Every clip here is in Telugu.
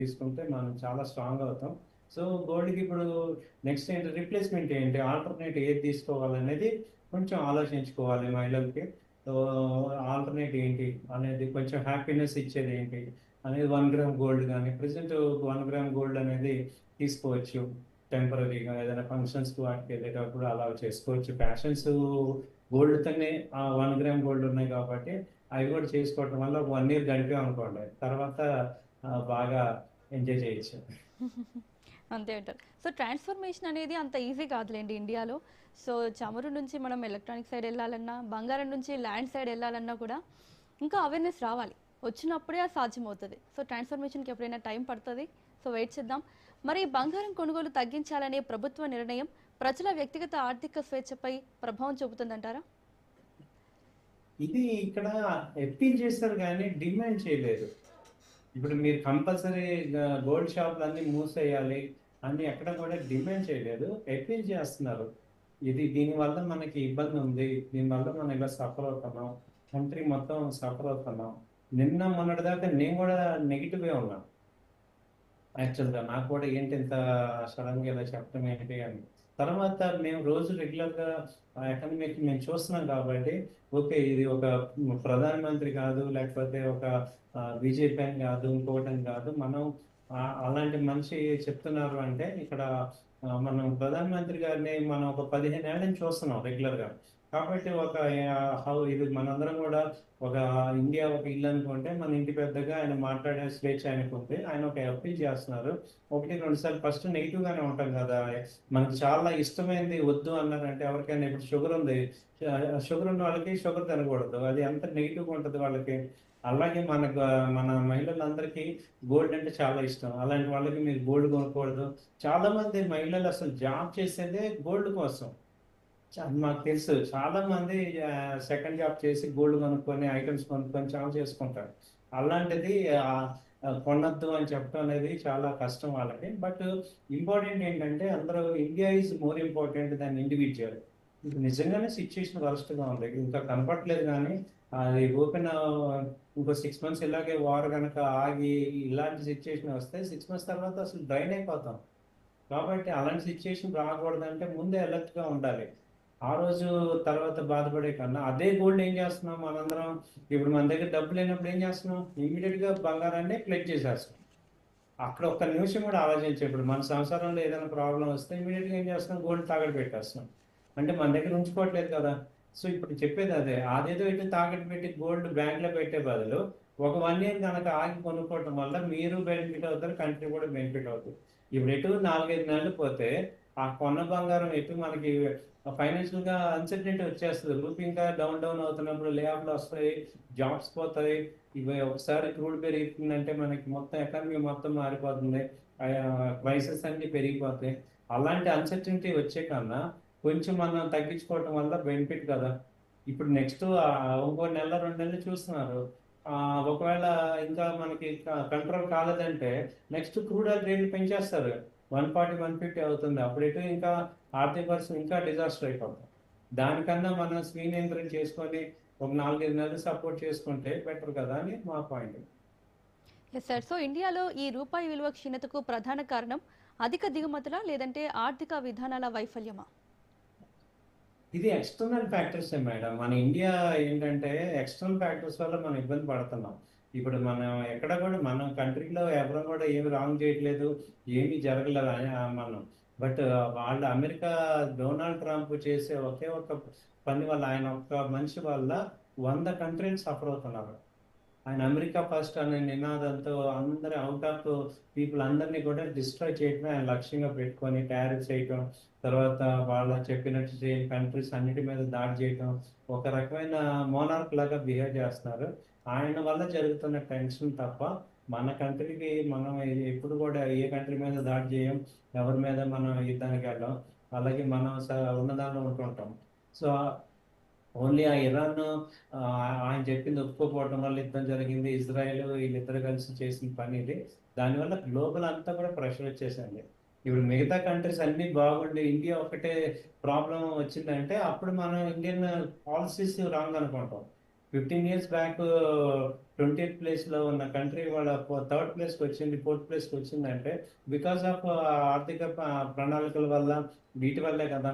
తీసుకుంటే మనం చాలా స్ట్రాంగ్ అవుతాం. సో గోల్డ్‌కి ఇప్పుడు నెక్స్ట్ ఏంటి రిప్లేస్‌మెంట్ ఏంటి? ఆల్టర్‌నేట్ ఏది తీసుకోవాలనేది కొంచెం ఆలోచించుకోవాలి మహిళలకి. సో ఆల్టర్‌నేట్ ఏంటి అనేది కొంచెం హ్యాపీనెస్ ఇచ్చేది ఏంటి అనేది 1 గ్రామ్ గోల్డ్ గాని ప్రెజెంట్ 1 గ్రామ్ గోల్డ్ అనేది తీసుకోవచ్చు. టెంపరరీగా ఏదైనా ఫంక్షన్స్‌కి వాటికి వెళ్ళేటప్పుడు అలా చేసుకోవచ్చు. ఫ్యాషన్స్ గోల్డ్‌తోనే 1 గ్రామ్ గోల్డ్ ఉన్నాయి కాబట్టి అవి కూడా చేసుకోవటం వల్ల ఒక 1 ఇయర్ గడిపామనుకోండి. తర్వాత బాగా ఎంజాయ్ చేయొచ్చు. అంతే అంటారు. సో ట్రాన్స్ఫర్మేషన్ అనేది అంత ఈజీ కాదులేండి ఇండియాలో. సో చమురు నుంచి మనం ఎలక్ట్రానిక్ సైడ్ వెళ్ళాలన్నా, బంగారం నుంచి ల్యాండ్ సైడ్ వెళ్ళాలన్నా కూడా ఇంకా అవేర్నెస్ రావాలి. వచ్చినప్పుడే అది సాధ్యమవుతుంది. సో ట్రాన్స్ఫర్మేషన్కి ఎప్పుడైనా టైం పడుతుంది. సో వెయిట్ చేద్దాం. మరి బంగారం కొనుగోలు తగ్గించాలనే ప్రభుత్వ నిర్ణయం ప్రజల వ్యక్తిగత ఆర్థిక స్వేచ్ఛపై ప్రభావం చూపుతుందంటారా? ఇది ఇక్కడ అప్పీల్ చేస్తారు కానీ డిమాండ్ చేయలేదు. ఇప్పుడు మీరు కంపల్సరీ గోల్డ్ షాపులన్నీ మూసేయాలి అని ఎక్కడ కూడా డిమాండ్ చేయలేదు. అప్పీల్ చేస్తున్నారు. దీనివల్ల మనకి ఇబ్బంది ఉంది. దీనివల్ల మనం ఇలా సఫర్ అవుతున్నాం. కంట్రీ మొత్తం సఫర్ అవుతున్నాం. నిన్న మొన్నటి దాకా నేను కూడా నెగిటివే ఉన్నా. యాక్చువల్‌గా నాకు కూడా ఏంటి ఇంత సడెన్‌గా ఇలా చెప్పడం ఏంటి అని. తర్వాత మేము రోజు రెగ్యులర్‌గా ఎకనమీకి మేము చూస్తున్నాం కాబట్టి, ఓకే. ఇది ఒక ప్రధానమంత్రి కాదు, లేకపోతే ఒక బీజేపీ అని కాదు, ఇంకోటని కాదు. మనం అలాంటి మనిషి చెప్తున్నారు అంటే ఇక్కడ మనం ప్రధానమంత్రి గారిని మనం ఒక 15 ఏళ్ల నుంచి చూస్తున్నాం రెగ్యులర్‌గా. కాబట్టి ఒక ఇది మనందరం కూడా ఒక ఇండియా ఒక ఇల్లు అనుకుంటే మన ఇంటి పెద్దగా ఆయన మాట్లాడే స్వేచ్ఛ ఆయనకు ఉంది. ఆయన ఒక అప్పీల్ చేస్తున్నారు. 1, 2 సార్లు ఫస్ట్ నెగిటివ్ గానే ఉంటాం కదా! మనకు చాలా ఇష్టమైనది వద్దు అన్నారంటే ఎవరికైనా ఇప్పుడు షుగర్ ఉంది. షుగర్ ఉన్న వాళ్ళకి షుగర్ తినకూడదు. అది ఎంత నెగిటివ్‌గా ఉంటది వాళ్ళకి. అలాగే మన మహిళలందరికీ గోల్డ్ అంటే చాలా ఇష్టం. అలాంటి వాళ్ళకి మీరు గోల్డ్ కొనుక్కోవద్దు. చాలా మంది మహిళలు అసలు జాబ్ చేసేదే గోల్డ్ కోసం. మాకు తెలుసు. చాలా మంది సెకండ్ జాబ్ చేసి గోల్డ్ కొనుక్కొని, ఐటెమ్స్ కొనుక్కొని చావ చేసుకుంటారు. అలాంటిది కొనొద్దు అని చెప్పడం అనేది చాలా కష్టం వాళ్ళకి. బట్ ఇంపార్టెంట్ ఏంటంటే అందరూ India is more important than individual. ఇప్పుడు నిజంగానే సిట్యుయేషన్ వరస్ట్‌గా ఉంది. ఇంకా కనపట్లేదు గానీ అది ఇంకో 6 మంత్స్ ఇలాగే వార్ గనక ఆగి ఇలాంటి సిట్యుయేషన్ వస్తే 6 మంత్స్ తర్వాత అసలు డ్రైన్ అయిపోతాం. కాబట్టి అలాంటి సిచ్యుయేషన్ రాకూడదంటే ముందే అలర్ట్‌గా ఉండాలి. ఆ రోజు తర్వాత బాధపడే కన్నా అదే గోల్డ్ ఏం చేస్తున్నాం మనందరం ఇప్పుడు మన దగ్గర డబ్బు లేనప్పుడు ఏం చేస్తున్నాం? ఇమ్మీడియేట్‌గా బంగారాన్ని ప్లెడ్జ్ చేసేస్తున్నాం. అక్కడ ఒక్క నిమిషం కూడా ఆలోచించం. ఇప్పుడు మన సంసారంలో ఏదైనా ప్రాబ్లమ్ వస్తే ఇమ్మీడియేట్‌గా ఏం చేస్తున్నాం? గోల్డ్ తాకట్టు పెట్టేస్తున్నాం. అంటే మన దగ్గర ఉంచుకోవట్లేదు కదా! సో ఇప్పుడు చెప్పేది అదే. అదేదో ఇటు తాకట్టు పెట్టి గోల్డ్ బ్యాంక్‌లో పెట్టే బదులు ఒక 1 ఇయర్ గనక ఆగి కొనుక్కోవటం వల్ల మీరు బెనిఫిట్ అవుతారు. కంట్రీ కూడా బెనిఫిట్ అవుతుంది. ఇప్పుడు ఎటు 4, 5 నెలలు పోతే ఆ కొన్న బంగారం ఎటు మనకి ఫైనాన్షియల్‌గా అన్‌సర్టెనిటీ వచ్చేస్తది. రూపీ ఇంకా డౌన్ డౌన్ అవుతున్నప్పుడు లే ఆఫ్‌లు వస్తాయి. జాబ్స్ పోతాయి. ఇవి ఒకసారి క్రూడ్ పెరిగిందంటే మనకి మొత్తం ఎకానమీ మొత్తం మారిపోతుంది. ప్రైసెస్ అన్నీ పెరిగిపోతాయి. అలాంటి అన్‌సర్టెనిటీ వచ్చే కన్నా కొంచెం మనం తగ్గించుకోవటం వల్ల బెనిఫిట్ కదా! ఇప్పుడు నెక్స్ట్ ఇంకో నెల, 2 నెలలు చూస్తున్నారు. ఒకవేళ ఇంకా మనకి కంట్రోల్ కాలేదంటే నెక్స్ట్ క్రూడ్ ఆయిల్ రేట్లు పెంచేస్తారు. 140, 150 అవుతుంది. అప్పుడెటు ఇంకా ఆర్థిక పరిస్థితి ఇంకా డిజాస్టర్ అయిపోతుంది. దానికన్నా మనం స్వీయ నియంత్రణ చేసుకొని ఒక 4, 5 నెలలు సపోర్ట్ చేసుకుంటే బెటర్ కదా అని మా పాయింట్. Yes sir. సో ఇండియాలో ఈ రూపాయి విలువ క్షీణతకు ప్రధాన కారణం అధిక దిగుమతులా లేదంటే ఆర్థిక విధానాల వైఫల్యమా? ఇది ఎక్స్టర్నల్ ఫ్యాక్టర్సే మేడం. మన ఇండియా ఏంటంటే ఎక్స్టర్నల్ ఫ్యాక్టర్స్ వల్ల మనం ఇబ్బంది పడుతున్నాం. ఇప్పుడు మనం ఎక్కడ కూడా మన కంట్రీలో ఎవరు కూడా ఏమి రాంగ్ చేయట్లేదు. ఏమీ జరగలేదు మనం. బట్ వాళ్ళు అమెరికా డొనాల్డ్ ట్రంప్ చేసే ఒకే ఒక పని వల్ల ఆయన ఒక్క మనిషి వల్ల 100 కంట్రీలు సఫర్ అవుతున్నారు. ఆయన అమెరికా ఫస్ట్ అనే నినాదంతో అందరి అవుట్ ఆఫ్ పీపుల్ అందరినీ కూడా డిస్ట్రాయ్ చేయడమే ఆయన లక్ష్యంగా పెట్టుకొని టారిఫ్స్ చేయటం, తర్వాత వాళ్ళ చెప్పినట్టు చేయని కంట్రీస్ అన్నిటి మీద దాడి చేయటం, ఒక రకమైన మోనార్క్ లాగా బిహేవ్ చేస్తున్నారు. ఆయన వల్ల జరుగుతున్న టెన్షన్ తప్ప మన కంట్రీకి మనం ఎప్పుడు కూడా ఏ కంట్రీ మీద దాడి చేయం, ఎవరి మీద మనం యుద్ధానికి వెళ్ళాం. అలాగే మనం ఉన్నదానిలో ఉంటుంటాం. సో ఓన్లీ ఆ ఇరాన్ ఆయన చెప్పింది ఒప్పుకోకపోవడం వల్ల యుద్ధం జరిగింది. ఇజ్రాయెల్ వీళ్ళిద్దరు కలిసి చేసిన పని ఇది. దానివల్ల గ్లోబల్ అంతా కూడా ప్రెషర్ వచ్చేసింది. ఇప్పుడు మిగతా కంట్రీస్ అన్ని బాగుండి ఇండియా ఒకటే ప్రాబ్లం వచ్చిందంటే అప్పుడు మనం ఇండియన్ పాలసీస్ రాంగ్ అనుకుంటాం. 15 ఇయర్స్ బ్యాక్ 20th ప్లేస్లో ఉన్న కంట్రీ వాళ్ళ థర్డ్ ప్లేస్కి వచ్చింది, ఫోర్త్ ప్లేస్కి వచ్చిందంటే బికాస్ ఆఫ్ ఆర్థిక ప్రణాళికల వల్ల, వీటి వల్లే కదా.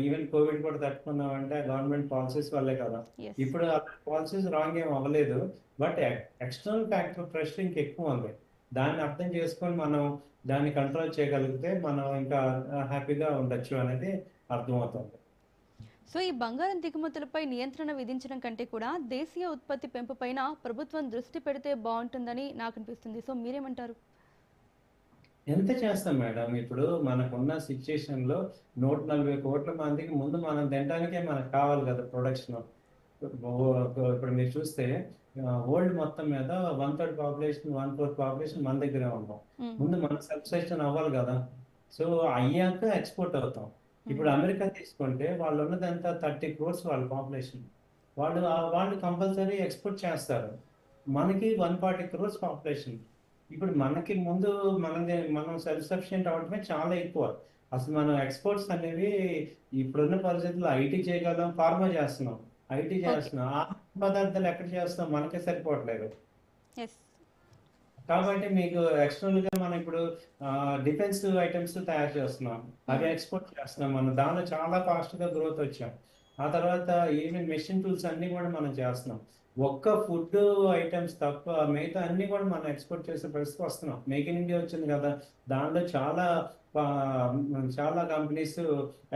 ఈవెన్ కోవిడ్ కూడా తట్టుకున్నామంటే గవర్నమెంట్ పాలసీస్ వల్లే కదా. ఎస్. ఇప్పుడు పాలసీస్ రాంగ్ ఏం అవ్వలేదు, బట్ ఎక్స్టర్నల్ ఫ్యాక్టర్ ప్రెషర్ ఇంకెక్కువ ఉంది. దాన్ని అర్థం చేసుకొని మనం దాన్ని కంట్రోల్ చేయగలిగితే మనం ఇంకా హ్యాపీగా ఉండొచ్చు అనేది అర్థమవుతుంది. సో ఈ బంగారం దిగుమతులపై నియంత్రణ విధించడం కంటే కూడా దేశీయ ఉత్పత్తి పెంపుపైన ప్రభుత్వం దృష్టి పెడితే బాగుంటుందని నాకు అనిపిస్తుంది. సో మీరేమంటారు? ఎంత చేస్తాం మేడం? ఇప్పుడు మనకున్న సిచ్యుయేషన్లో 140 కోట్ల మందికి ముందు మనం తినడానికే మనకు కావాలి కదా ప్రొడక్షన్. ఇప్పుడు మీరు చూస్తే వరల్డ్ మొత్తం మీద 1/3 పాపులేషన్, 1/4 పాపులేషన్ మన దగ్గరే ఉన్నాం. మ్మ్. ముందు మన సబ్సిస్టెన్స్ అవ్వాలి కదా. సో అయ్యాక ఎక్స్పోర్ట్ అవుతాం. ఇప్పుడు అమెరికా తీసుకుంటే వాళ్ళు ఉన్నదంతా 30 crores వాళ్ళ పాపులేషన్. వాళ్ళు కంపల్సరీ ఎక్స్పోర్ట్ చేస్తారు. మనకి 140 crores పాపులేషన్. ఇప్పుడు మనకి ముందు మనం సెల్ఫ్ సఫిషియెంట్ అవడమే చాలా ఎక్కువ. అసలు మనం ఎక్స్పోర్ట్స్ అనేవి ఇప్పుడున్న పరిస్థితుల్లో ఐటీ చేయగలం, ఫార్మా చేస్తున్నాం, ఐటీ ఓకే. చేస్తున్నాం. ఆహార పదార్థాలు ఎక్కడ చేస్తాం? మనకే సరిపోవట్లేదు. ఎస్. కాబట్టి మీకు ఎక్స్టర్నల్ గా మనం ఇప్పుడు డిఫెన్స్ ఐటమ్స్ తయారు చేస్తున్నాం, అవి ఎక్స్పోర్ట్ చేస్తున్నాం. మనం దానిలో చాలా ఫాస్ట్ గా గ్రోత్ వచ్చాం. ఆ తర్వాత ఈవెన్ మెషిన్ టూల్స్ అన్ని కూడా మనం చేస్తున్నాం. ఒక్క ఫుడ్ ఐటమ్స్ తప్ప మిగతా అన్ని కూడా మనం ఎక్స్పోర్ట్ చేసే పరిస్థితి వస్తున్నాం. మేక్ ఇన్ ఇండియా వచ్చింది కదా, దానిలో ఆ, చాలా కంపెనీస్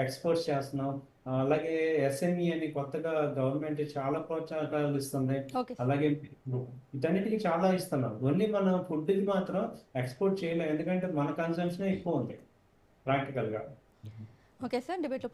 ఎక్స్పోర్ట్ చేస్తున్నాం. అలాగే ఎస్ఎంఈ అని కొత్తగా గవర్నమెంట్ చాలా ప్రోత్సాహకాలు ఇస్తుంది. ఓకే. అలాగే వీటన్నిటికీ చాలా ఇస్తున్నాం. ఓన్లీ మనం ఫుడ్కి మాత్రం ఎక్స్పోర్ట్ చేయలేం, ఎందుకంటే మన కన్సంప్షన్ ఎక్కువ ఉంది ప్రాక్టికల్గా. ఓకే సార్, డిబేట్లో